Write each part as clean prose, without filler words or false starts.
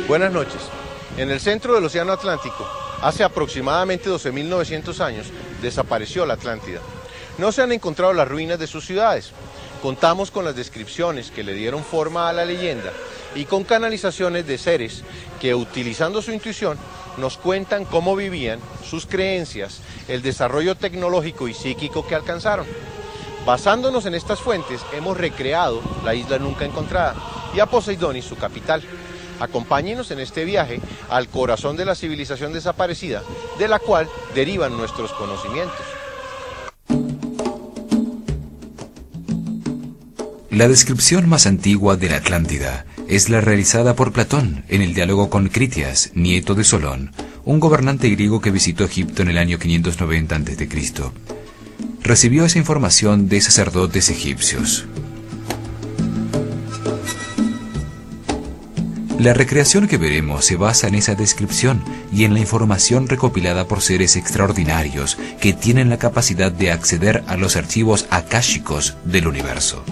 Buenas noches. En el centro del Océano Atlántico, hace aproximadamente 12.900 años, desapareció la Atlántida. No se han encontrado las ruinas de sus ciudades. Contamos con las descripciones que le dieron forma a la leyenda y con canalizaciones de seres que, utilizando su intuición, nos cuentan cómo vivían, sus creencias, el desarrollo tecnológico y psíquico que alcanzaron. Basándonos en estas fuentes, hemos recreado la isla nunca encontrada y a Poseidonis, su capital. Acompáñenos en este viaje al corazón de la civilización desaparecida, de la cual derivan nuestros conocimientos. La descripción más antigua de la Atlántida es la realizada por Platón en el diálogo con Critias, nieto de Solón, un gobernante griego que visitó Egipto en el año 590 a.C. Recibió esa información de sacerdotes egipcios. La recreación que veremos se basa en esa descripción y en la información recopilada por seres extraordinarios que tienen la capacidad de acceder a los archivos akáshicos del universo.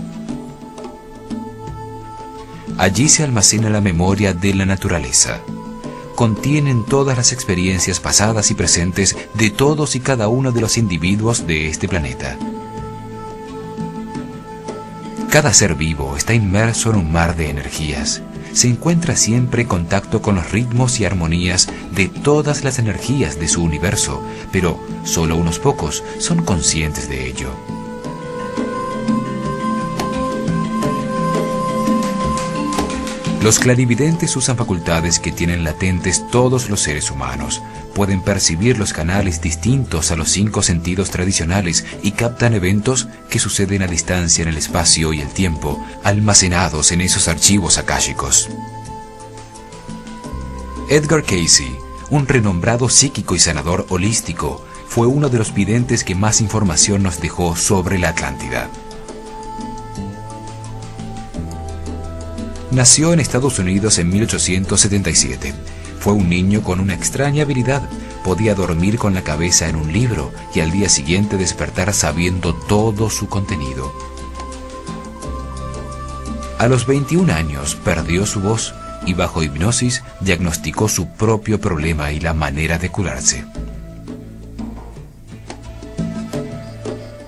Allí se almacena la memoria de la naturaleza. Contienen todas las experiencias pasadas y presentes de todos y cada uno de los individuos de este planeta. Cada ser vivo está inmerso en un mar de energías. Se encuentra siempre en contacto con los ritmos y armonías de todas las energías de su universo, pero solo unos pocos son conscientes de ello. Los clarividentes usan facultades que tienen latentes todos los seres humanos. Pueden percibir los canales distintos a los 5 sentidos tradicionales y captan eventos que suceden a distancia en el espacio y el tiempo, almacenados en esos archivos akáshicos. Edgar Cayce, un renombrado psíquico y sanador holístico, fue uno de los videntes que más información nos dejó sobre la Atlántida. Nació en Estados Unidos en 1877. Fue un niño con una extraña habilidad. Podía dormir con la cabeza en un libro y al día siguiente despertar sabiendo todo su contenido. A los 21 años perdió su voz y bajo hipnosis diagnosticó su propio problema y la manera de curarse.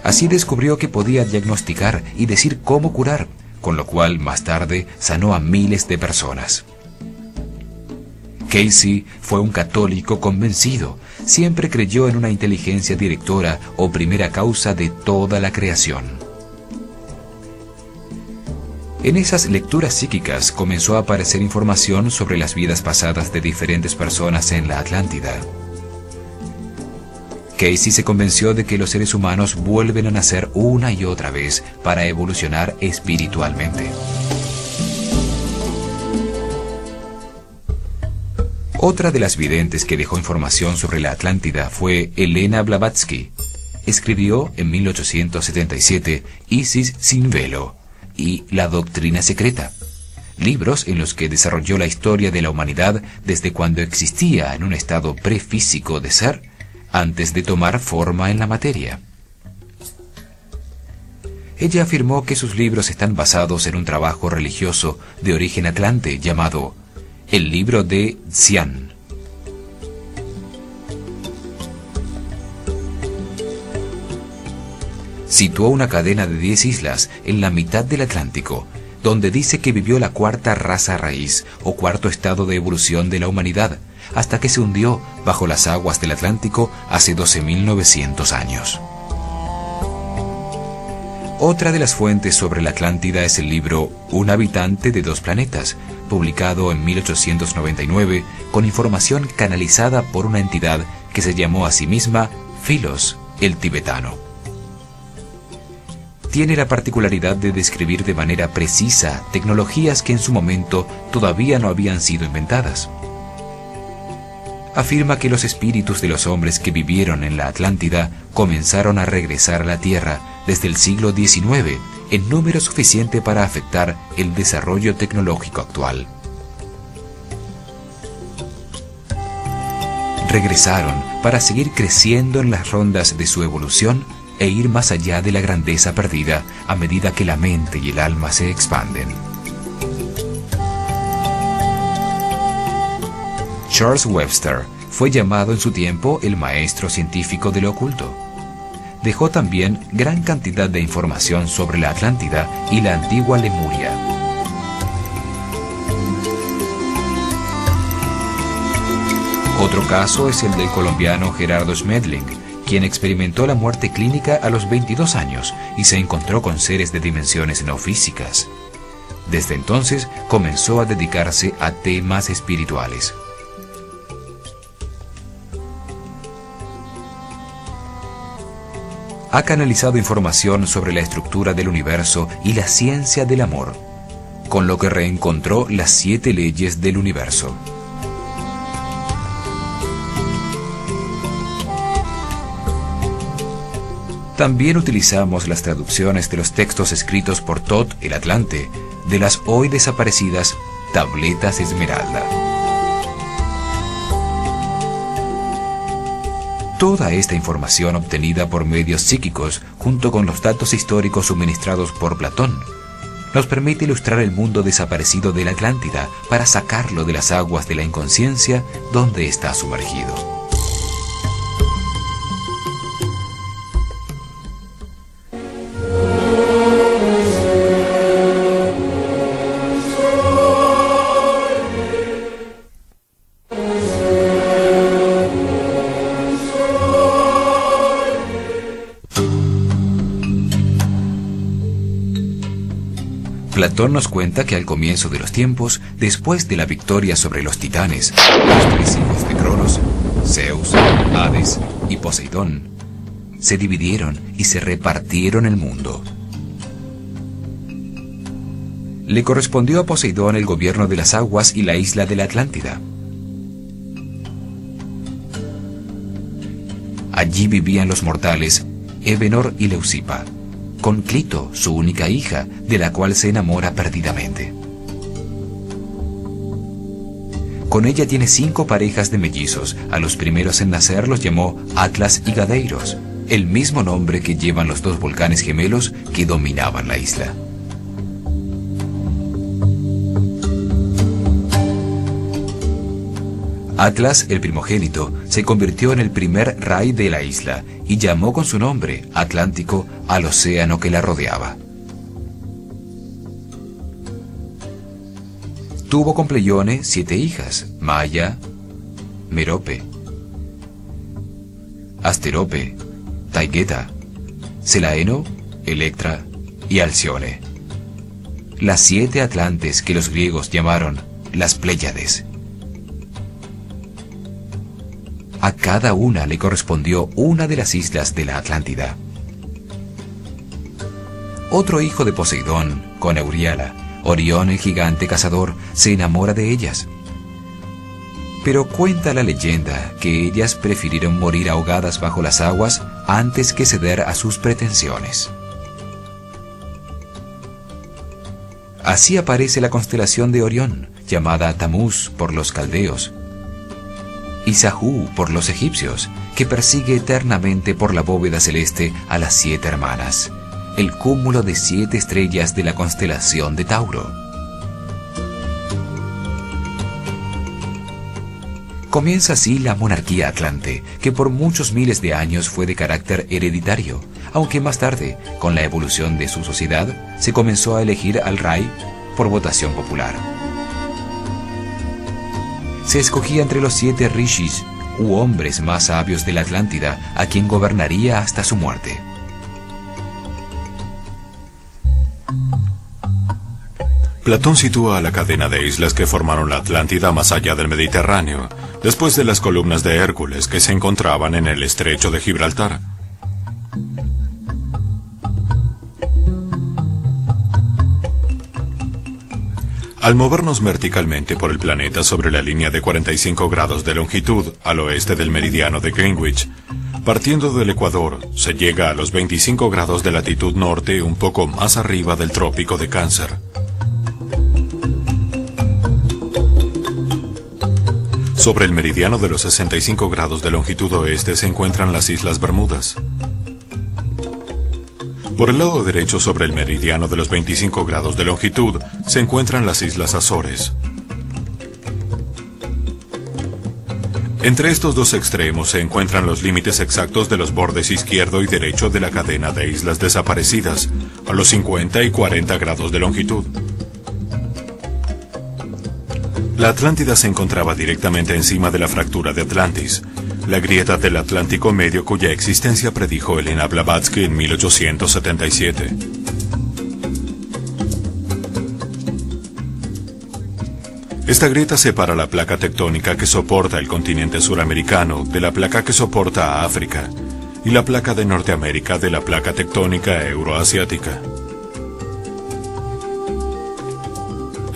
Así descubrió que podía diagnosticar y decir cómo curar, con lo cual más tarde sanó a miles de personas. Cayce fue un católico convencido. Siempre creyó en una inteligencia directora o primera causa de toda la creación. En esas lecturas psíquicas comenzó a aparecer información sobre las vidas pasadas de diferentes personas en la Atlántida. Cayce se convenció de que los seres humanos vuelven a nacer una y otra vez para evolucionar espiritualmente. Otra de las videntes que dejó información sobre la Atlántida fue Elena Blavatsky. Escribió en 1877 Isis sin velo y La doctrina secreta, libros en los que desarrolló la historia de la humanidad desde cuando existía en un estado prefísico de ser, antes de tomar forma en la materia. Ella afirmó que sus libros están basados en un trabajo religioso de origen atlante llamado El Libro de Xian. Situó una cadena de 10 islas en la mitad del Atlántico, donde dice que vivió la cuarta raza raíz o cuarto estado de evolución de la humanidad, hasta que se hundió bajo las aguas del Atlántico hace 12.900 años. Otra de las fuentes sobre la Atlántida es el libro Un habitante de 2 planetas, publicado en 1899, con información canalizada por una entidad que se llamó a sí misma Philos, el tibetano. Tiene la particularidad de describir de manera precisa tecnologías que en su momento todavía no habían sido inventadas. Afirma que los espíritus de los hombres que vivieron en la Atlántida comenzaron a regresar a la Tierra desde el siglo XIX en número suficiente para afectar el desarrollo tecnológico actual. Regresaron para seguir creciendo en las rondas de su evolución e ir más allá de la grandeza perdida a medida que la mente y el alma se expanden. Charles Webster fue llamado en su tiempo el maestro científico de lo oculto. Dejó también gran cantidad de información sobre la Atlántida y la antigua Lemuria. Otro caso es el del colombiano Gerardo Schmedling, quien experimentó la muerte clínica a los 22 años y se encontró con seres de dimensiones no físicas. Desde entonces comenzó a dedicarse a temas espirituales. Ha canalizado información sobre la estructura del universo y la ciencia del amor, con lo que reencontró las 7 leyes del universo. También utilizamos las traducciones de los textos escritos por Thoth el Atlante, de las hoy desaparecidas Tabletas Esmeralda. Toda esta información obtenida por medios psíquicos, junto con los datos históricos suministrados por Platón, nos permite ilustrar el mundo desaparecido de la Atlántida para sacarlo de las aguas de la inconsciencia donde está sumergido. Platón nos cuenta que al comienzo de los tiempos, después de la victoria sobre los titanes, los 3 hijos de Cronos, Zeus, Hades y Poseidón, se dividieron y se repartieron el mundo. Le correspondió a Poseidón el gobierno de las aguas y la isla de la Atlántida. Allí vivían los mortales Evenor y Leucipa, con Clito, su única hija, de la cual se enamora perdidamente. Con ella tiene 5 parejas de mellizos. A los primeros en nacer los llamó Atlas y Gadeiros, el mismo nombre que llevan los 2 volcanes gemelos que dominaban la isla. Atlas, el primogénito, se convirtió en el primer rey de la isla y llamó con su nombre, Atlántico, al océano que la rodeaba. Tuvo con Pleione 7 hijas, Maya, Merope, Asterope, Taigeta, Selaeno, Electra y Alcione. Las 7 Atlantes que los griegos llamaron las Pléyades. A cada una le correspondió una de las islas de la Atlántida. Otro hijo de Poseidón, con Euríala, Orión el gigante cazador, se enamora de ellas. Pero cuenta la leyenda que ellas prefirieron morir ahogadas bajo las aguas antes que ceder a sus pretensiones. Así aparece la constelación de Orión, llamada Tamuz por los caldeos, y Sahú por los egipcios, que persigue eternamente por la bóveda celeste a las 7 hermanas, el cúmulo de 7 estrellas de la constelación de Tauro. Comienza así la monarquía atlante, que por muchos miles de años fue de carácter hereditario, aunque más tarde, con la evolución de su sociedad, se comenzó a elegir al rey por votación popular. Se escogía entre los 7 rishis, u hombres más sabios de la Atlántida, a quien gobernaría hasta su muerte. Platón sitúa a la cadena de islas que formaron la Atlántida más allá del Mediterráneo, después de las columnas de Hércules que se encontraban en el estrecho de Gibraltar. Al movernos verticalmente por el planeta sobre la línea de 45 grados de longitud al oeste del meridiano de Greenwich, partiendo del Ecuador, se llega a los 25 grados de latitud norte, un poco más arriba del trópico de Cáncer. Sobre el meridiano de los 65 grados de longitud oeste se encuentran las Islas Bermudas. Por el lado derecho, sobre el meridiano de los 25 grados de longitud, se encuentran las Islas Azores. Entre estos dos extremos se encuentran los límites exactos de los bordes izquierdo y derecho de la cadena de islas desaparecidas, a los 50 y 40 grados de longitud. La Atlántida se encontraba directamente encima de la fractura de Atlantis, la grieta del Atlántico Medio cuya existencia predijo Elena Blavatsky en 1877. Esta grieta separa la placa tectónica que soporta el continente suramericano de la placa que soporta a África y la placa de Norteamérica de la placa tectónica euroasiática.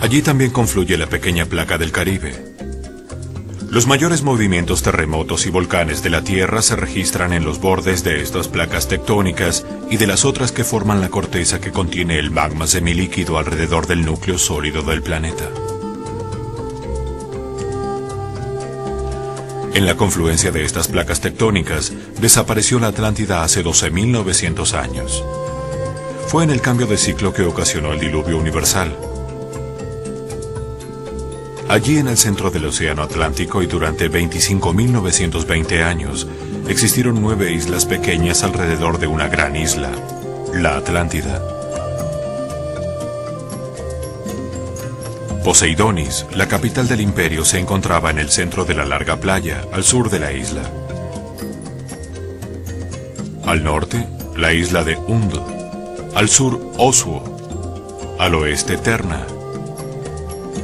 Allí también confluye la pequeña placa del Caribe. Los mayores movimientos terremotos y volcanes de la Tierra se registran en los bordes de estas placas tectónicas y de las otras que forman la corteza que contiene el magma semilíquido alrededor del núcleo sólido del planeta. En la confluencia de estas placas tectónicas, desapareció la Atlántida hace 12.900 años. Fue en el cambio de ciclo que ocasionó el diluvio universal. Allí en el centro del Océano Atlántico y durante 25.920 años, existieron 9 islas pequeñas alrededor de una gran isla, la Atlántida. Poseidonis, la capital del imperio, se encontraba en el centro de la larga playa, al sur de la isla. Al norte, la isla de Und. Al sur, Osuo. Al oeste, Terna.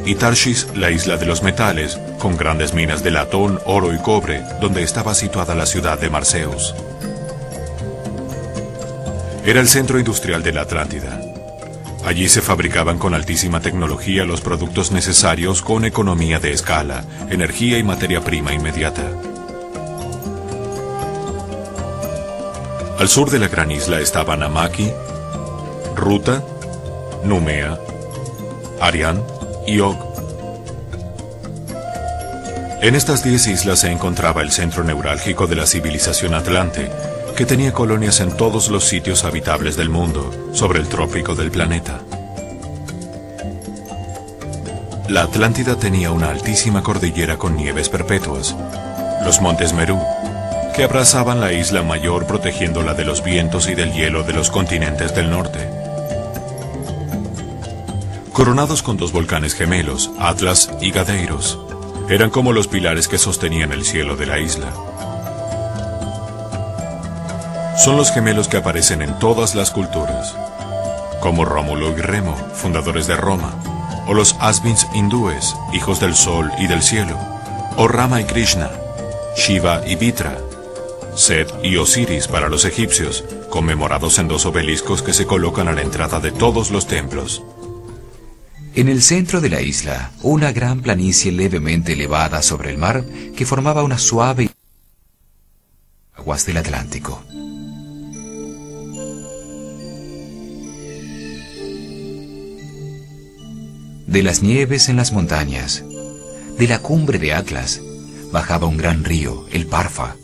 Y Tarshish, la isla de los metales, con grandes minas de latón, oro y cobre, donde estaba situada la ciudad de Marseus. Era el centro industrial de la Atlántida. Allí se fabricaban con altísima tecnología los productos necesarios con economía de escala, energía y materia prima inmediata. Al sur de la gran isla estaban Amaki, Ruta, Numea, Arián y Og. En estas 10 islas se encontraba el centro neurálgico de la civilización atlante, que tenía colonias en todos los sitios habitables del mundo, sobre el trópico del planeta. La Atlántida tenía una altísima cordillera con nieves perpetuas, los montes Merú, que abrazaban la isla mayor protegiéndola de los vientos y del hielo de los continentes del norte. Coronados con 2 volcanes gemelos, Atlas y Gadeiros, eran como los pilares que sostenían el cielo de la isla. Son los gemelos que aparecen en todas las culturas, como Rómulo y Remo, fundadores de Roma, o los Asvins hindúes, hijos del sol y del cielo, o Rama y Krishna, Shiva y Vitra, Set y Osiris para los egipcios, conmemorados en 2 obeliscos que se colocan a la entrada de todos los templos. En el centro de la isla, una gran planicie levemente elevada sobre el mar que formaba una suave aguas del Atlántico. De las nieves en las montañas, de la cumbre de Atlas, bajaba un gran río, el Parfa,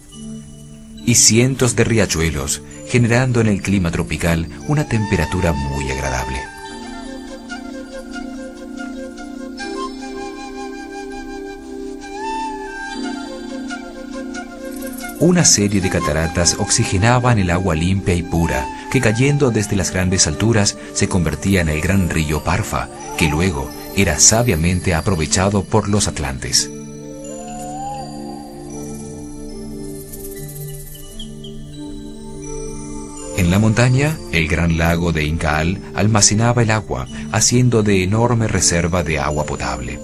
y cientos de riachuelos, generando en el clima tropical una temperatura muy agradable. Una serie de cataratas oxigenaban el agua limpia y pura que cayendo desde las grandes alturas se convertía en el gran río Parfa, que luego era sabiamente aprovechado por los atlantes. En la montaña, el gran lago de Incaal almacenaba el agua, haciendo de enorme reserva de agua potable.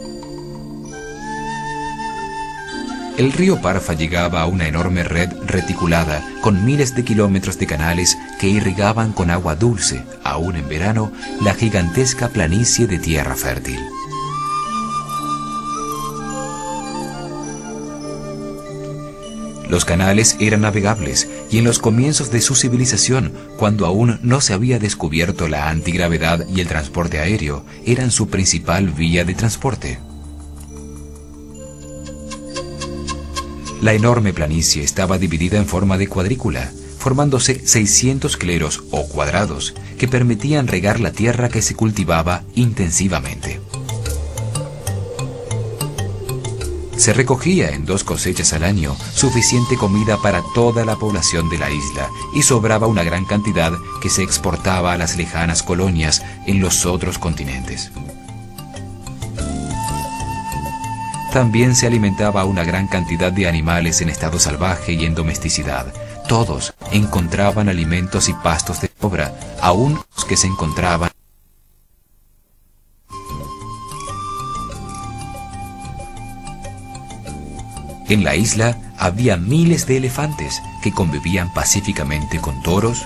El río Parfa llegaba a una enorme red reticulada con miles de kilómetros de canales que irrigaban con agua dulce, aún en verano, la gigantesca planicie de tierra fértil. Los canales eran navegables y en los comienzos de su civilización, cuando aún no se había descubierto la antigravedad y el transporte aéreo, eran su principal vía de transporte. La enorme planicie estaba dividida en forma de cuadrícula, formándose 600 cleros o cuadrados que permitían regar la tierra que se cultivaba intensivamente. Se recogía en 2 cosechas al año suficiente comida para toda la población de la isla y sobraba una gran cantidad que se exportaba a las lejanas colonias en los otros continentes. También se alimentaba una gran cantidad de animales en estado salvaje y en domesticidad. Todos encontraban alimentos y pastos de sobra, aun los que se encontraban. En la isla había miles de elefantes que convivían pacíficamente con toros,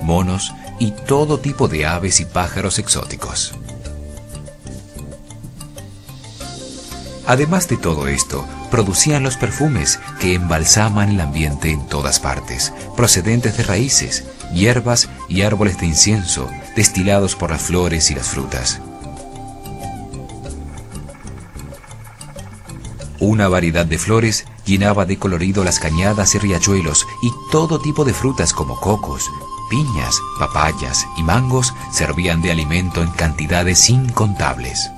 monos y todo tipo de aves y pájaros exóticos. Además de todo esto, producían los perfumes que embalsaman el ambiente en todas partes, procedentes de raíces, hierbas y árboles de incienso, destilados por las flores y las frutas. Una variedad de flores llenaba de colorido las cañadas y riachuelos, y todo tipo de frutas como cocos, piñas, papayas y mangos servían de alimento en cantidades incontables.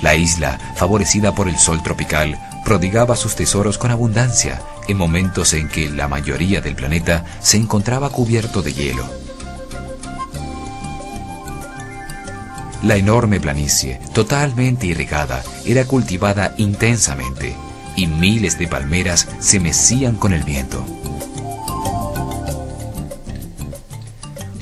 La isla, favorecida por el sol tropical, prodigaba sus tesoros con abundancia en momentos en que la mayoría del planeta se encontraba cubierto de hielo. La enorme planicie, totalmente irrigada, era cultivada intensamente, y miles de palmeras se mecían con el viento.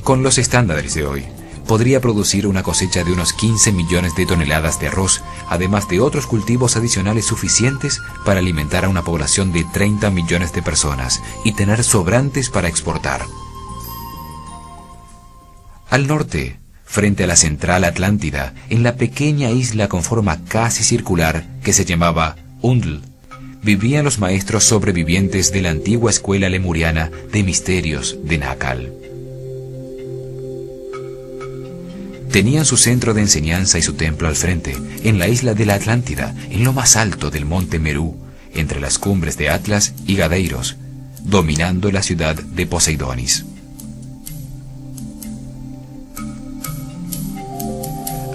Con los estándares de hoy, podría producir una cosecha de unos 15 millones de toneladas de arroz, además de otros cultivos adicionales suficientes para alimentar a una población de 30 millones de personas y tener sobrantes para exportar. Al norte, frente a la central Atlántida, en la pequeña isla con forma casi circular que se llamaba Undl, vivían los maestros sobrevivientes de la antigua escuela lemuriana de misterios de Nakal. Tenían su centro de enseñanza y su templo al frente, en la isla de la Atlántida, en lo más alto del monte Merú, entre las cumbres de Atlas y Gadeiros, dominando la ciudad de Poseidonis.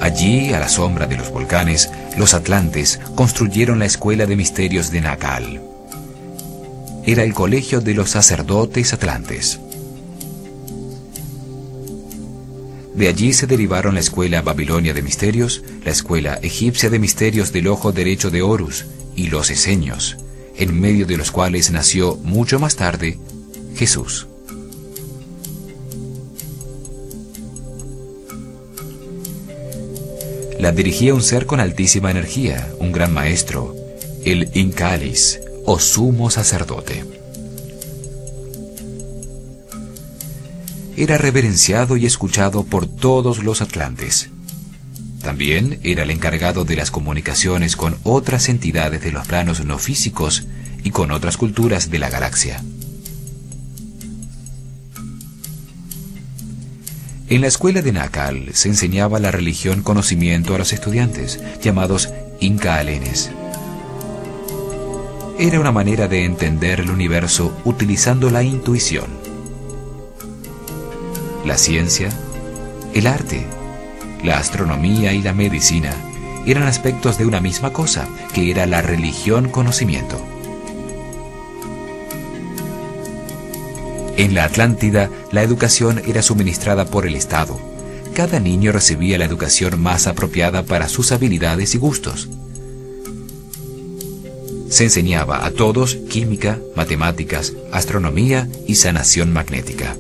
Allí, a la sombra de los volcanes, los atlantes construyeron la escuela de misterios de Nakal. Era el colegio de los sacerdotes atlantes. De allí se derivaron la escuela babilonia de misterios, la escuela egipcia de misterios del ojo derecho de Horus y los esenios, en medio de los cuales nació mucho más tarde Jesús. La dirigía un ser con altísima energía, un gran maestro, el Incalis, o sumo sacerdote. Era reverenciado y escuchado por todos los atlantes. También era el encargado de las comunicaciones con otras entidades de los planos no físicos y con otras culturas de la galaxia. En la escuela de Nakal se enseñaba la religión conocimiento a los estudiantes, llamados Incaalenes. Era una manera de entender el universo utilizando la intuición. La ciencia, el arte, la astronomía y la medicina eran aspectos de una misma cosa, que era la religión conocimiento. En la Atlántida, la educación era suministrada por el Estado. Cada niño recibía la educación más apropiada para sus habilidades y gustos. Se enseñaba a todos química, matemáticas, astronomía y sanación magnética.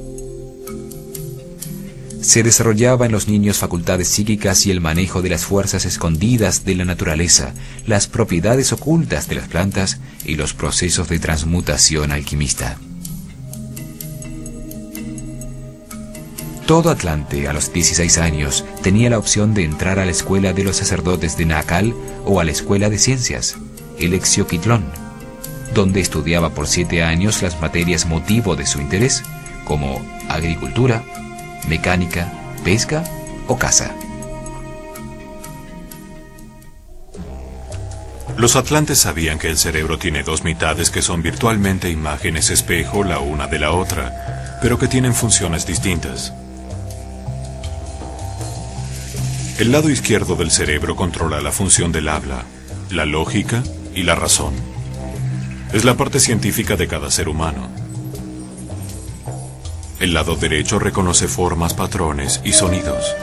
Se desarrollaba en los niños facultades psíquicas y el manejo de las fuerzas escondidas de la naturaleza, las propiedades ocultas de las plantas y los procesos de transmutación alquimista. Todo atlante a los 16 años tenía la opción de entrar a la escuela de los sacerdotes de Nakal o a la escuela de ciencias, el Exioquitlón, donde estudiaba por 7 años las materias motivo de su interés, como agricultura, mecánica, pesca o caza. Los atlantes sabían que el cerebro tiene 2 mitades que son virtualmente imágenes espejo la una de la otra, pero que tienen funciones distintas. El lado izquierdo del cerebro controla la función del habla, la lógica y la razón. Es la parte científica de cada ser humano. El lado derecho reconoce formas, patrones y sonidos.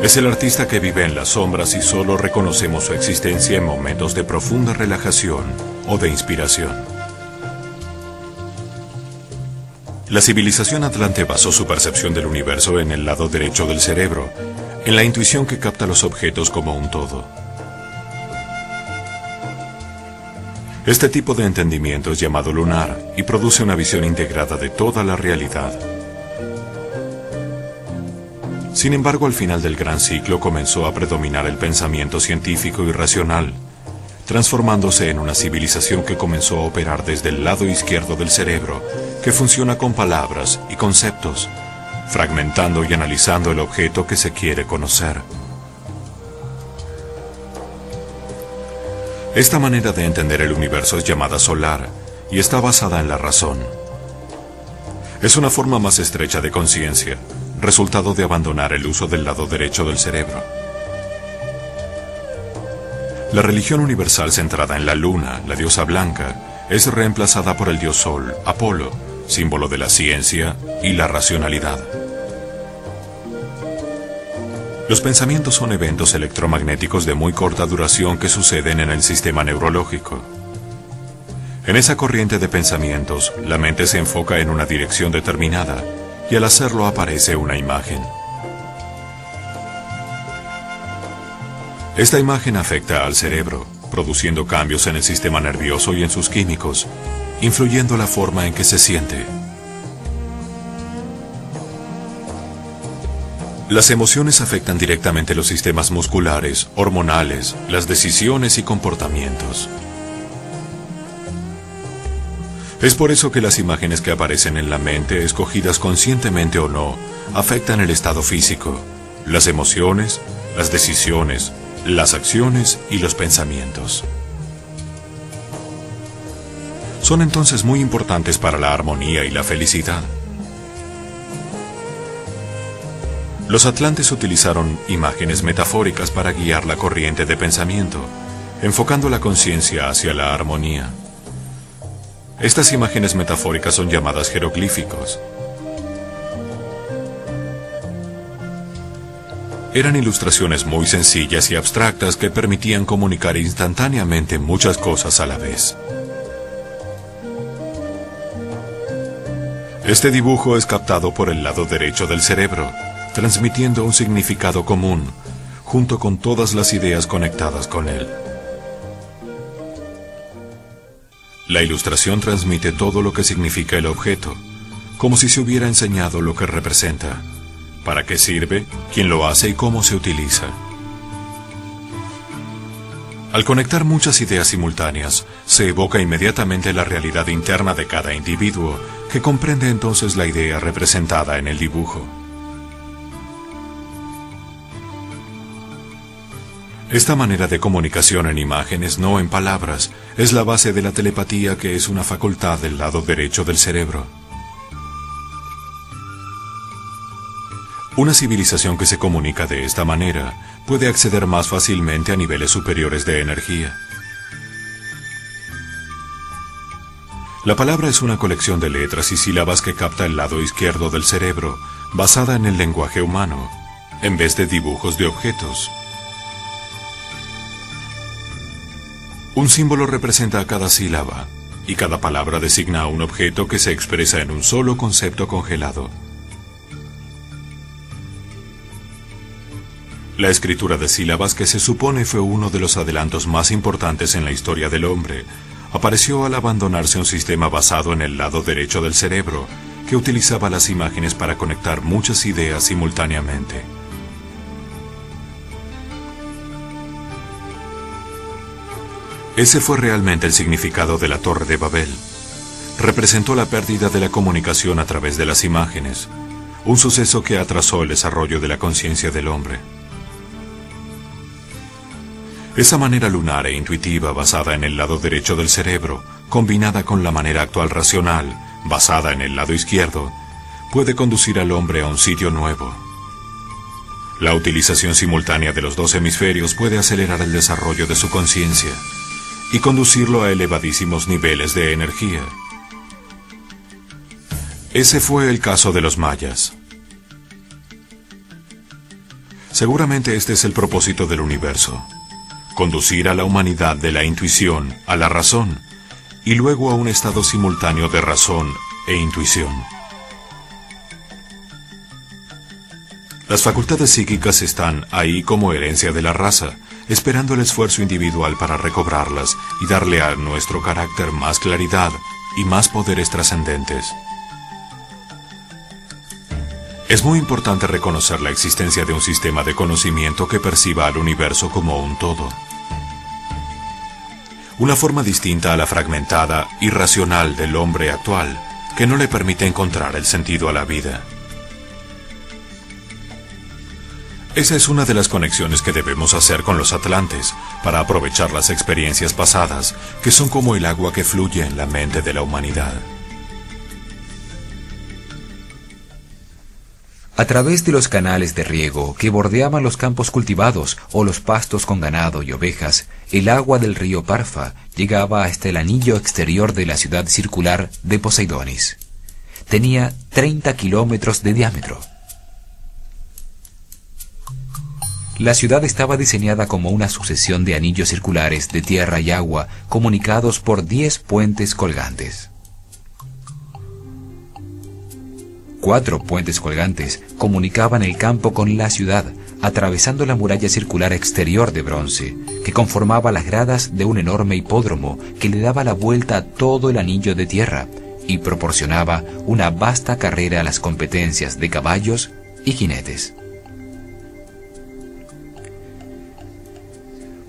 Es el artista que vive en las sombras y solo reconocemos su existencia en momentos de profunda relajación o de inspiración. La civilización atlante basó su percepción del universo en el lado derecho del cerebro, en la intuición que capta los objetos como un todo. Este tipo de entendimiento es llamado lunar y produce una visión integrada de toda la realidad. Sin embargo, al final del gran ciclo comenzó a predominar el pensamiento científico y racional, transformándose en una civilización que comenzó a operar desde el lado izquierdo del cerebro, que funciona con palabras y conceptos, fragmentando y analizando el objeto que se quiere conocer. Esta manera de entender el universo es llamada solar y está basada en la razón. Es una forma más estrecha de conciencia, resultado de abandonar el uso del lado derecho del cerebro. La religión universal centrada en la luna, la diosa blanca, es reemplazada por el dios sol, Apolo, símbolo de la ciencia y la racionalidad. Los pensamientos son eventos electromagnéticos de muy corta duración que suceden en el sistema neurológico. En esa corriente de pensamientos, la mente se enfoca en una dirección determinada y al hacerlo aparece una imagen. Esta imagen afecta al cerebro, produciendo cambios en el sistema nervioso y en sus químicos, influyendo la forma en que se siente. Las emociones afectan directamente los sistemas musculares, hormonales, las decisiones y comportamientos. Es por eso que las imágenes que aparecen en la mente, escogidas conscientemente o no, afectan el estado físico, las emociones, las decisiones, las acciones y los pensamientos. Son entonces muy importantes para la armonía y la felicidad. Los atlantes utilizaron imágenes metafóricas para guiar la corriente de pensamiento, enfocando la conciencia hacia la armonía. Estas imágenes metafóricas son llamadas jeroglíficos. Eran ilustraciones muy sencillas y abstractas que permitían comunicar instantáneamente muchas cosas a la vez. Este dibujo es captado por el lado derecho del cerebro, transmitiendo un significado común, junto con todas las ideas conectadas con él. La ilustración transmite todo lo que significa el objeto, como si se hubiera enseñado lo que representa, para qué sirve, quién lo hace y cómo se utiliza. Al conectar muchas ideas simultáneas, se evoca inmediatamente la realidad interna de cada individuo, que comprende entonces la idea representada en el dibujo. Esta manera de comunicación en imágenes, no en palabras, es la base de la telepatía, que es una facultad del lado derecho del cerebro. Una civilización que se comunica de esta manera puede acceder más fácilmente a niveles superiores de energía. La palabra es una colección de letras y sílabas que capta el lado izquierdo del cerebro, basada en el lenguaje humano, en vez de dibujos de objetos. Un símbolo representa a cada sílaba, y cada palabra designa a un objeto que se expresa en un solo concepto congelado. La escritura de sílabas, que se supone fue uno de los adelantos más importantes en la historia del hombre, apareció al abandonarse un sistema basado en el lado derecho del cerebro, que utilizaba las imágenes para conectar muchas ideas simultáneamente. Ese fue realmente el significado de la Torre de Babel. Representó la pérdida de la comunicación a través de las imágenes, un suceso que atrasó el desarrollo de la conciencia del hombre. Esa manera lunar e intuitiva basada en el lado derecho del cerebro, combinada con la manera actual racional, basada en el lado izquierdo, puede conducir al hombre a un sitio nuevo. La utilización simultánea de los dos hemisferios puede acelerar el desarrollo de su conciencia y conducirlo a elevadísimos niveles de energía. Ese fue el caso de los mayas. Seguramente este es el propósito del universo: conducir a la humanidad de la intuición a la razón y luego a un estado simultáneo de razón e intuición. Las facultades psíquicas están ahí como herencia de la raza, esperando el esfuerzo individual para recobrarlas y darle a nuestro carácter más claridad y más poderes trascendentes. Es muy importante reconocer la existencia de un sistema de conocimiento que perciba al universo como un todo. Una forma distinta a la fragmentada, irracional del hombre actual, que no le permite encontrar el sentido a la vida. Esa es una de las conexiones que debemos hacer con los atlantes para aprovechar las experiencias pasadas, que son como el agua que fluye en la mente de la humanidad. A través de los canales de riego que bordeaban los campos cultivados o los pastos con ganado y ovejas, el agua del río Parfa llegaba hasta el anillo exterior de la ciudad circular de Poseidonis. Tenía 30 kilómetros de diámetro. La ciudad estaba diseñada como una sucesión de anillos circulares de tierra y agua comunicados por 10 puentes colgantes. 4 puentes colgantes comunicaban el campo con la ciudad, atravesando la muralla circular exterior de bronce, que conformaba las gradas de un enorme hipódromo que le daba la vuelta a todo el anillo de tierra y proporcionaba una vasta carrera a las competencias de caballos y jinetes.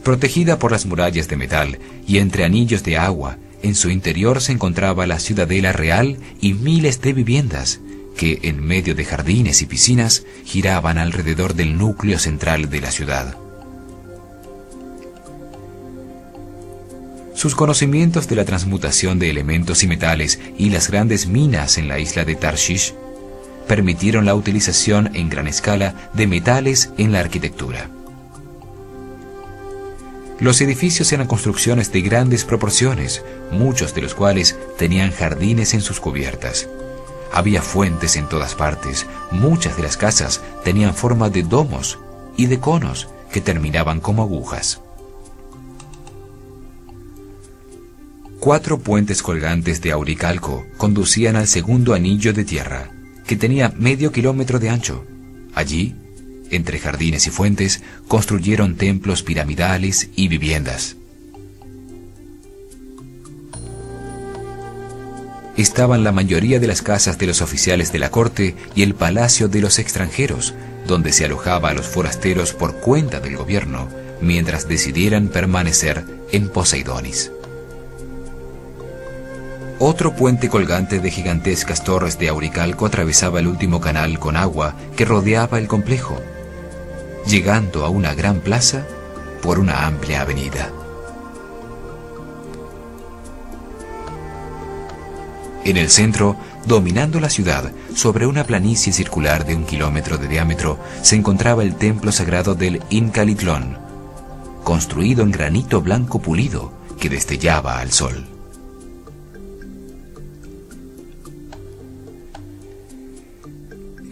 Protegida por las murallas de metal y entre anillos de agua, en su interior se encontraba la ciudadela real y miles de viviendas, que en medio de jardines y piscinas giraban alrededor del núcleo central de la ciudad. Sus conocimientos de la transmutación de elementos y metales y las grandes minas en la isla de Tarshish permitieron la utilización en gran escala de metales en la arquitectura. Los edificios eran construcciones de grandes proporciones, muchos de los cuales tenían jardines en sus cubiertas. Había fuentes en todas partes. Muchas de las casas tenían forma de domos y de conos que terminaban como agujas. 4 puentes colgantes de auricalco conducían al segundo anillo de tierra, que tenía medio kilómetro de ancho. Allí, entre jardines y fuentes, construyeron templos piramidales y viviendas. Estaban la mayoría de las casas de los oficiales de la corte y el palacio de los extranjeros, donde se alojaba a los forasteros por cuenta del gobierno, mientras decidieran permanecer en Poseidonis. Otro puente colgante de gigantescas torres de auricalco atravesaba el último canal con agua que rodeaba el complejo, llegando a una gran plaza por una amplia avenida. En el centro, dominando la ciudad, sobre una planicie circular de 1 kilómetro de diámetro, se encontraba el templo sagrado del Incalitlón, construido en granito blanco pulido que destellaba al sol.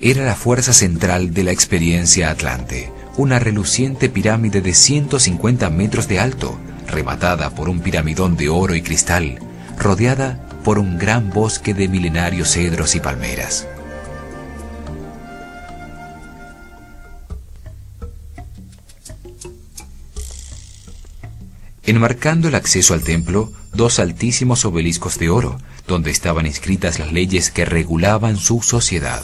Era la fuerza central de la experiencia atlante, una reluciente pirámide de 150 metros de alto, rematada por un piramidón de oro y cristal, rodeada por un gran bosque de milenarios cedros y palmeras. Enmarcando el acceso al templo, 2 altísimos obeliscos de oro, donde estaban inscritas las leyes que regulaban su sociedad.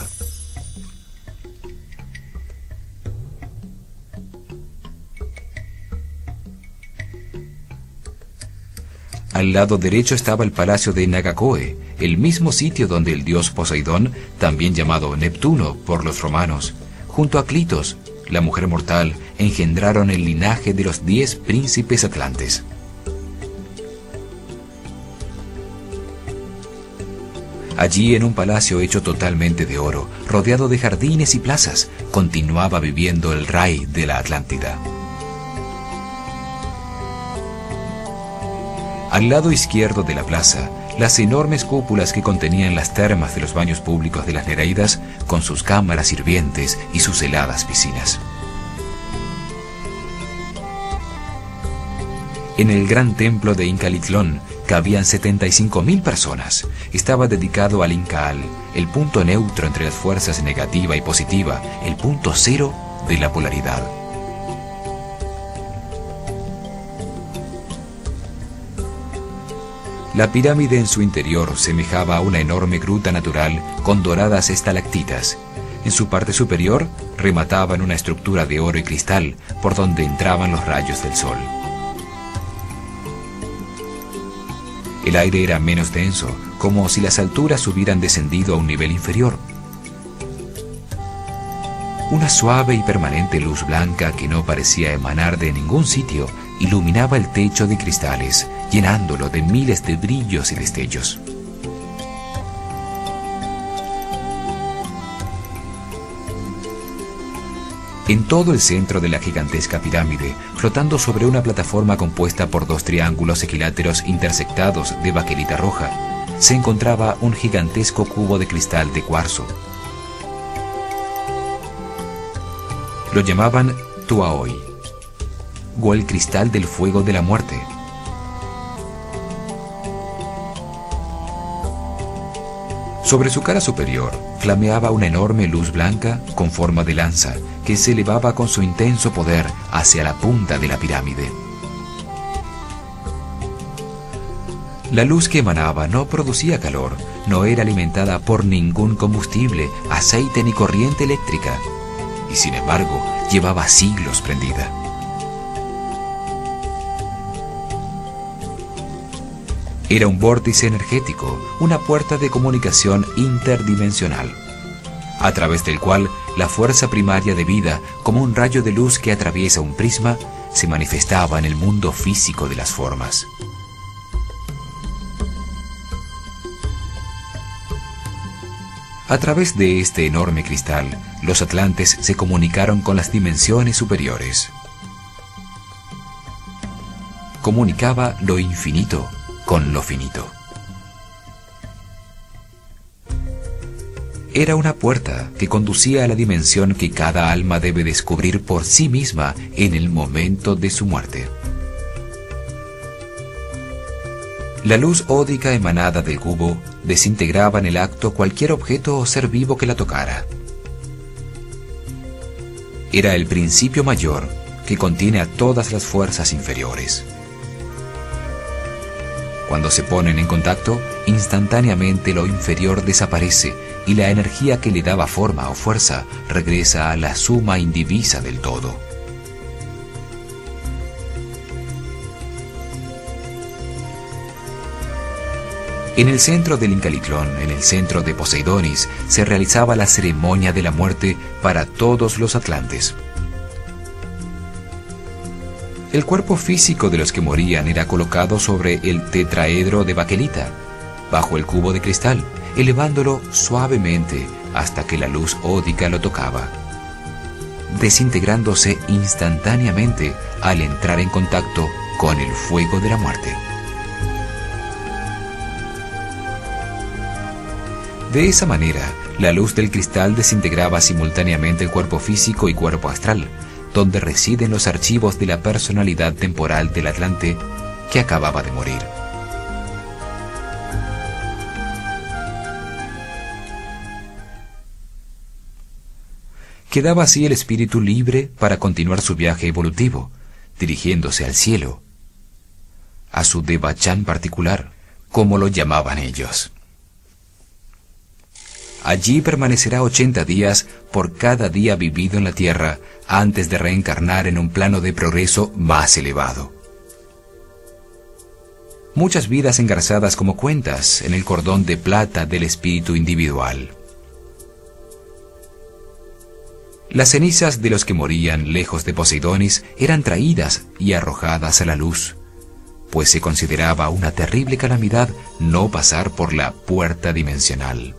Al lado derecho estaba el palacio de Nagacoe, el mismo sitio donde el dios Poseidón, también llamado Neptuno por los romanos, junto a Clitos, la mujer mortal, engendraron el linaje de los 10 príncipes atlantes. Allí, en un palacio hecho totalmente de oro, rodeado de jardines y plazas, continuaba viviendo el rey de la Atlántida. Al lado izquierdo de la plaza, las enormes cúpulas que contenían las termas de los baños públicos de las Nereidas, con sus cámaras hirvientes y sus heladas piscinas. En el gran templo de Incalitlón cabían 75.000 personas. Estaba dedicado al Incaal, el punto neutro entre las fuerzas negativa y positiva, el punto cero de la polaridad. La pirámide en su interior semejaba a una enorme gruta natural con doradas estalactitas. En su parte superior remataban una estructura de oro y cristal por donde entraban los rayos del sol. El aire era menos denso, como si las alturas hubieran descendido a un nivel inferior. Una suave y permanente luz blanca que no parecía emanar de ningún sitio iluminaba el techo de cristales, llenándolo de miles de brillos y destellos. En todo el centro de la gigantesca pirámide, flotando sobre una plataforma compuesta por dos triángulos equiláteros intersectados de baquelita roja, se encontraba un gigantesco cubo de cristal de cuarzo. Lo llamaban Tuaoi, o el cristal del fuego de la muerte. Sobre su cara superior flameaba una enorme luz blanca con forma de lanza que se elevaba con su intenso poder hacia la punta de la pirámide. La luz que emanaba no producía calor, no era alimentada por ningún combustible, aceite ni corriente eléctrica, y sin embargo llevaba siglos prendida. Era un vórtice energético, una puerta de comunicación interdimensional, a través del cual la fuerza primaria de vida, como un rayo de luz que atraviesa un prisma, se manifestaba en el mundo físico de las formas. A través de este enorme cristal, los atlantes se comunicaron con las dimensiones superiores. Comunicaba lo infinito con lo finito. Era una puerta que conducía a la dimensión que cada alma debe descubrir por sí misma en el momento de su muerte. La luz ódica emanada del cubo desintegraba en el acto cualquier objeto o ser vivo que la tocara. Era el principio mayor que contiene a todas las fuerzas inferiores. Cuando se ponen en contacto, instantáneamente lo inferior desaparece y la energía que le daba forma o fuerza regresa a la suma indivisa del todo. En el centro del Incalitlón, en el centro de Poseidonis, se realizaba la ceremonia de la muerte para todos los atlantes. El cuerpo físico de los que morían era colocado sobre el tetraedro de baquelita, bajo el cubo de cristal, elevándolo suavemente hasta que la luz ódica lo tocaba, desintegrándose instantáneamente al entrar en contacto con el fuego de la muerte. De esa manera, la luz del cristal desintegraba simultáneamente el cuerpo físico y cuerpo astral, donde residen los archivos de la personalidad temporal del Atlante que acababa de morir. Quedaba así el espíritu libre para continuar su viaje evolutivo, dirigiéndose al cielo, a su Devachan particular, como lo llamaban ellos. Allí permanecerá 80 días por cada día vivido en la tierra antes de reencarnar en un plano de progreso más elevado. Muchas vidas engarzadas como cuentas en el cordón de plata del espíritu individual. Las cenizas de los que morían lejos de Poseidonis eran traídas y arrojadas a la luz, pues se consideraba una terrible calamidad no pasar por la puerta dimensional.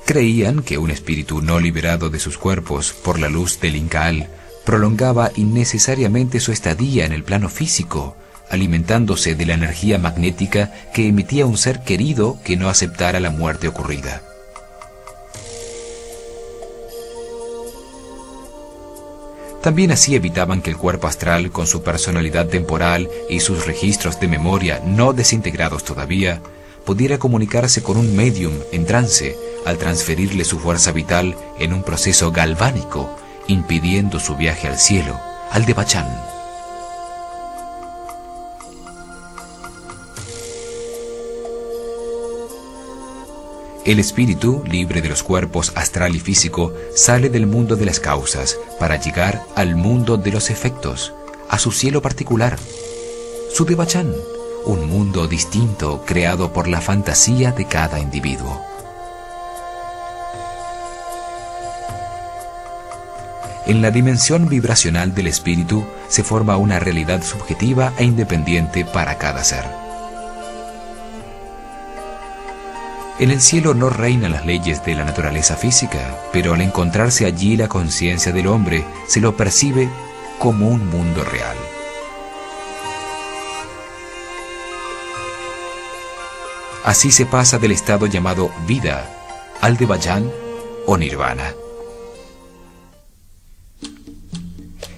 Creían que un espíritu no liberado de sus cuerpos por la luz del Incal prolongaba innecesariamente su estadía en el plano físico, alimentándose de la energía magnética que emitía un ser querido que no aceptara la muerte ocurrida. También así evitaban que el cuerpo astral, con su personalidad temporal y sus registros de memoria no desintegrados todavía, pudiera comunicarse con un médium en trance al transferirle su fuerza vital en un proceso galvánico, impidiendo su viaje al cielo, al Devachan. El espíritu, libre de los cuerpos astral y físico, sale del mundo de las causas para llegar al mundo de los efectos, a su cielo particular, su Devachan, un mundo distinto creado por la fantasía de cada individuo. En la dimensión vibracional del espíritu se forma una realidad subjetiva e independiente para cada ser. En el cielo no reinan las leyes de la naturaleza física, pero al encontrarse allí la conciencia del hombre, se lo percibe como un mundo real. Así se pasa del estado llamado vida al Devachan o nirvana.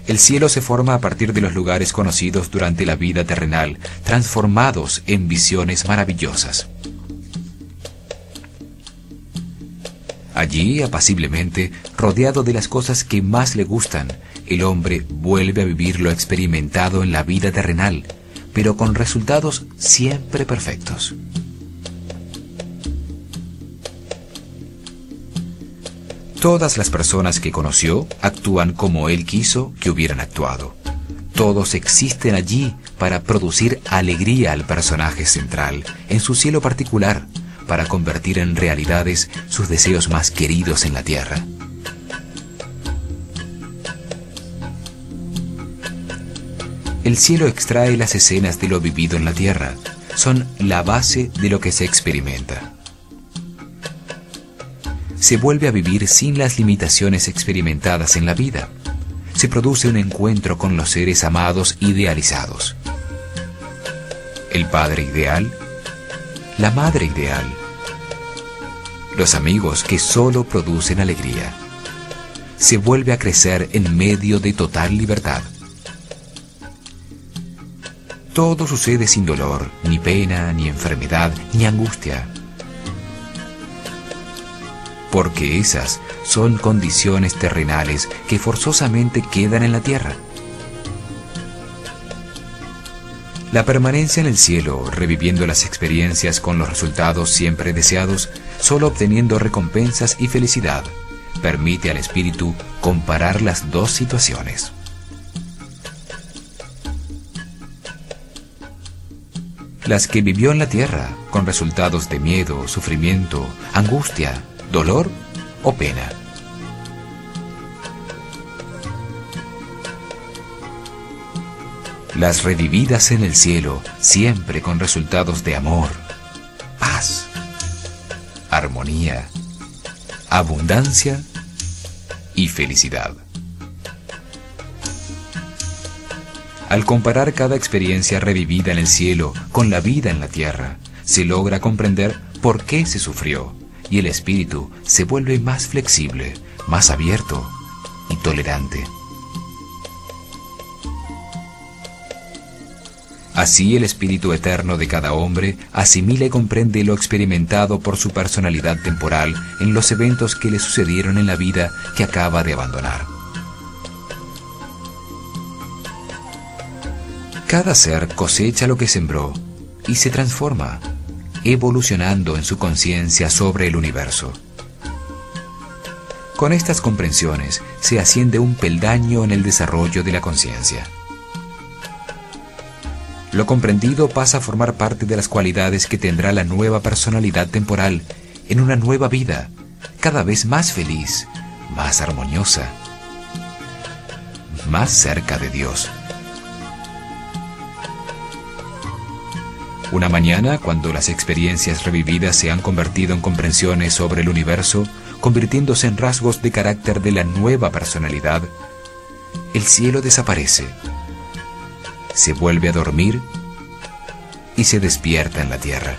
El cielo se forma a partir de los lugares conocidos durante la vida terrenal, transformados en visiones maravillosas. Allí, apaciblemente, rodeado de las cosas que más le gustan, el hombre vuelve a vivir lo experimentado en la vida terrenal, pero con resultados siempre perfectos. Todas las personas que conoció actúan como él quiso que hubieran actuado. Todos existen allí para producir alegría al personaje central, en su cielo particular, para convertir en realidades sus deseos más queridos en la tierra. El cielo extrae las escenas de lo vivido en la tierra, son la base de lo que se experimenta. Se vuelve a vivir sin las limitaciones experimentadas en la vida. Se produce un encuentro con los seres amados idealizados. El padre ideal, la madre ideal, los amigos que solo producen alegría. Se vuelve a crecer en medio de total libertad. Todo sucede sin dolor, ni pena, ni enfermedad, ni angustia. Porque esas son condiciones terrenales que forzosamente quedan en la tierra. La permanencia en el cielo, reviviendo las experiencias con los resultados siempre deseados, solo obteniendo recompensas y felicidad, permite al espíritu comparar las dos situaciones. Las que vivió en la tierra, con resultados de miedo, sufrimiento, angustia, dolor o pena. Las revividas en el cielo, siempre con resultados de amor, paz, armonía, abundancia y felicidad. Al comparar cada experiencia revivida en el cielo con la vida en la tierra, se logra comprender por qué se sufrió, y el espíritu se vuelve más flexible, más abierto y tolerante. Así el espíritu eterno de cada hombre asimila y comprende lo experimentado por su personalidad temporal en los eventos que le sucedieron en la vida que acaba de abandonar. Cada ser cosecha lo que sembró y se transforma, evolucionando en su conciencia sobre el universo. Con estas comprensiones se asciende un peldaño en el desarrollo de la conciencia. Lo comprendido pasa a formar parte de las cualidades que tendrá la nueva personalidad temporal en una nueva vida, cada vez más feliz, más armoniosa, más cerca de Dios. Una mañana, cuando las experiencias revividas se han convertido en comprensiones sobre el universo, convirtiéndose en rasgos de carácter de la nueva personalidad, el cielo desaparece, se vuelve a dormir y se despierta en la tierra.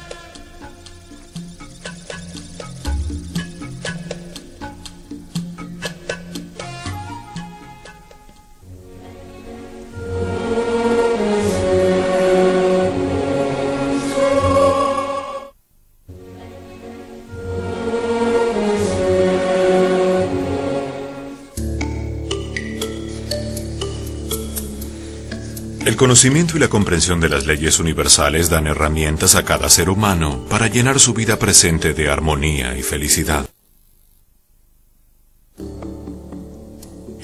El conocimiento y la comprensión de las leyes universales dan herramientas a cada ser humano para llenar su vida presente de armonía y felicidad.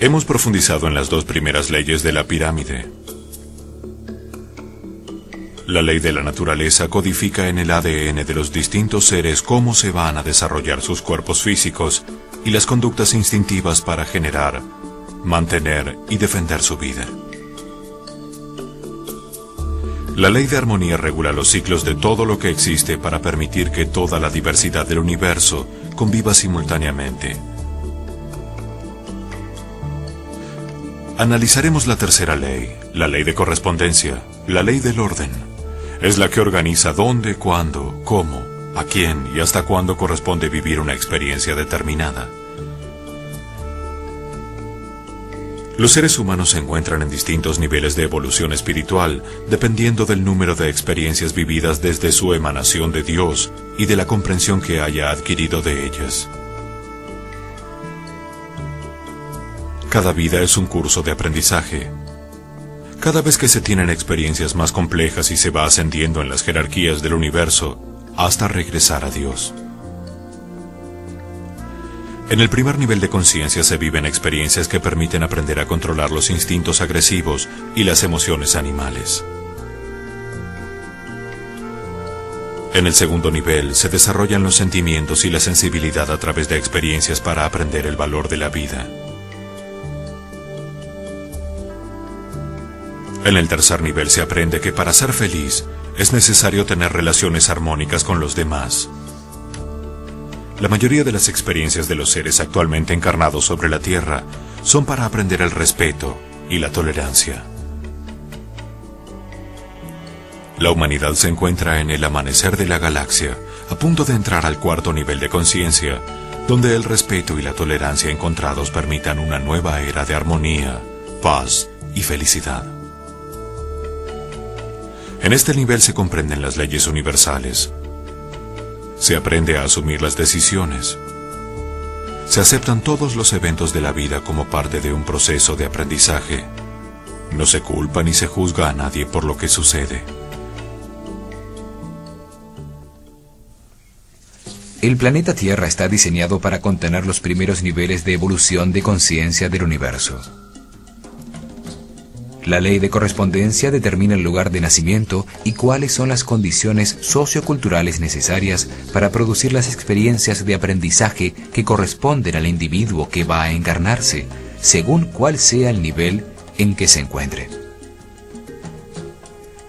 Hemos profundizado en las dos primeras leyes de la pirámide. La ley de la naturaleza codifica en el ADN de los distintos seres cómo se van a desarrollar sus cuerpos físicos y las conductas instintivas para generar, mantener y defender su vida. La ley de armonía regula los ciclos de todo lo que existe para permitir que toda la diversidad del universo conviva simultáneamente. Analizaremos la tercera ley, la ley de correspondencia, la ley del orden. Es la que organiza dónde, cuándo, cómo, a quién y hasta cuándo corresponde vivir una experiencia determinada. Los seres humanos se encuentran en distintos niveles de evolución espiritual, dependiendo del número de experiencias vividas desde su emanación de Dios y de la comprensión que haya adquirido de ellas. Cada vida es un curso de aprendizaje. Cada vez que se tienen experiencias más complejas y se va ascendiendo en las jerarquías del universo, hasta regresar a Dios. En el primer nivel de conciencia se viven experiencias que permiten aprender a controlar los instintos agresivos y las emociones animales. En el segundo nivel se desarrollan los sentimientos y la sensibilidad a través de experiencias para aprender el valor de la vida. En el tercer nivel se aprende que para ser feliz es necesario tener relaciones armónicas con los demás. La mayoría de las experiencias de los seres actualmente encarnados sobre la Tierra son para aprender el respeto y la tolerancia. La humanidad se encuentra en el amanecer de la galaxia, a punto de entrar al cuarto nivel de conciencia, donde el respeto y la tolerancia encontrados permitan una nueva era de armonía, paz y felicidad. En este nivel se comprenden las leyes universales. Se aprende a asumir las decisiones. Se aceptan todos los eventos de la vida como parte de un proceso de aprendizaje. No se culpa ni se juzga a nadie por lo que sucede. El planeta Tierra está diseñado para contener los primeros niveles de evolución de conciencia del universo. La ley de correspondencia determina el lugar de nacimiento y cuáles son las condiciones socioculturales necesarias para producir las experiencias de aprendizaje que corresponden al individuo que va a encarnarse, según cuál sea el nivel en que se encuentre.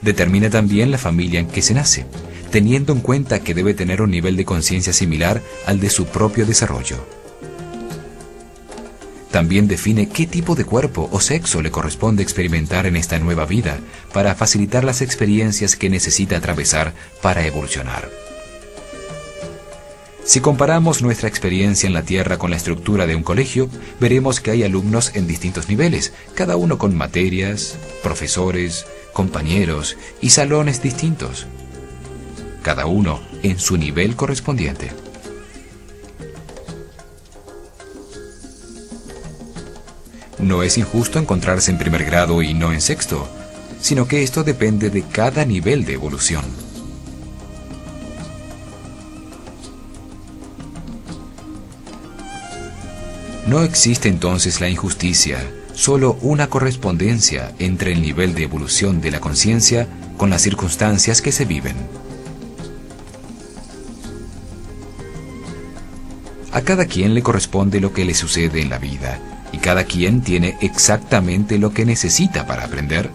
Determina también la familia en que se nace, teniendo en cuenta que debe tener un nivel de conciencia similar al de su propio desarrollo. También define qué tipo de cuerpo o sexo le corresponde experimentar en esta nueva vida para facilitar las experiencias que necesita atravesar para evolucionar. Si comparamos nuestra experiencia en la Tierra con la estructura de un colegio, veremos que hay alumnos en distintos niveles, cada uno con materias, profesores, compañeros y salones distintos, cada uno en su nivel correspondiente. No es injusto encontrarse en primer grado y no en sexto, sino que esto depende de cada nivel de evolución. No existe entonces la injusticia, solo una correspondencia entre el nivel de evolución de la conciencia con las circunstancias que se viven. A cada quien le corresponde lo que le sucede en la vida, y cada quien tiene exactamente lo que necesita para aprender,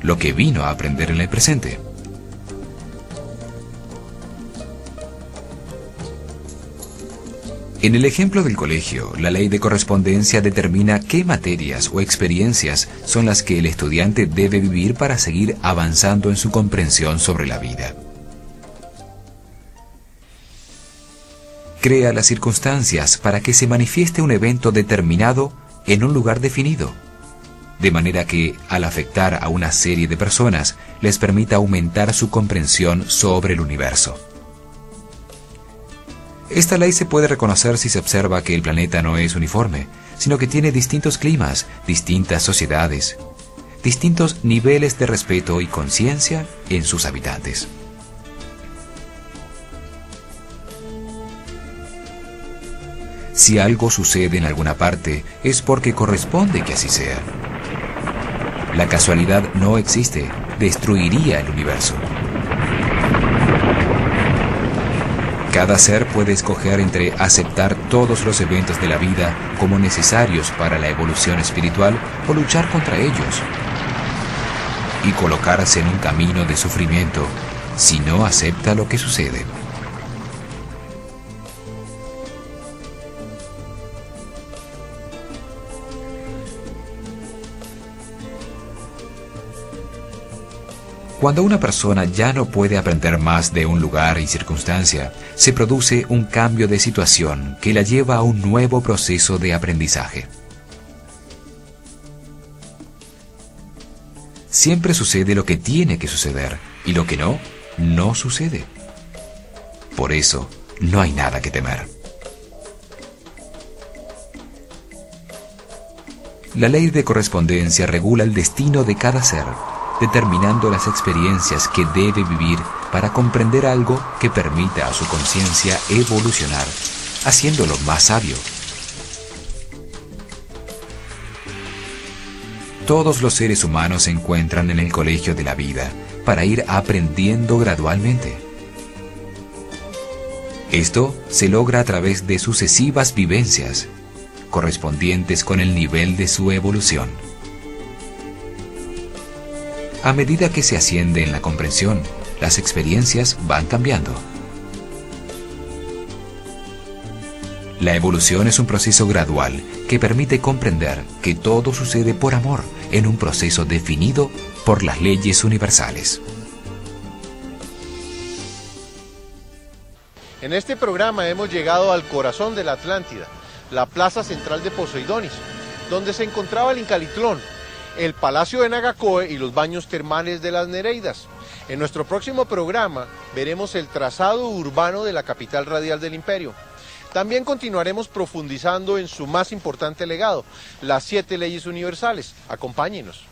lo que vino a aprender en el presente. En el ejemplo del colegio, la ley de correspondencia determina qué materias o experiencias son las que el estudiante debe vivir para seguir avanzando en su comprensión sobre la vida. Crea las circunstancias para que se manifieste un evento determinado en un lugar definido, de manera que, al afectar a una serie de personas, les permita aumentar su comprensión sobre el universo. Esta ley se puede reconocer si se observa que el planeta no es uniforme, sino que tiene distintos climas, distintas sociedades, distintos niveles de respeto y conciencia en sus habitantes. Si algo sucede en alguna parte, es porque corresponde que así sea. La casualidad no existe, destruiría el universo. Cada ser puede escoger entre aceptar todos los eventos de la vida como necesarios para la evolución espiritual o luchar contra ellos, y colocarse en un camino de sufrimiento si no acepta lo que sucede. Cuando una persona ya no puede aprender más de un lugar y circunstancia, se produce un cambio de situación que la lleva a un nuevo proceso de aprendizaje. Siempre sucede lo que tiene que suceder, y lo que no, no sucede. Por eso, no hay nada que temer. La ley de correspondencia regula el destino de cada ser, determinando las experiencias que debe vivir para comprender algo que permita a su conciencia evolucionar, haciéndolo más sabio. Todos los seres humanos se encuentran en el colegio de la vida para ir aprendiendo gradualmente. Esto se logra a través de sucesivas vivencias, correspondientes con el nivel de su evolución. A medida que se asciende en la comprensión, las experiencias van cambiando. La evolución es un proceso gradual que permite comprender que todo sucede por amor en un proceso definido por las leyes universales. En este programa hemos llegado al corazón de la Atlántida, la plaza central de Poseidonis, donde se encontraba el Incalitlón, el Palacio de Nagacoe y los baños termales de las Nereidas. En nuestro próximo programa veremos el trazado urbano de la capital radial del imperio. También continuaremos profundizando en su más importante legado, las 7 leyes universales. Acompáñenos.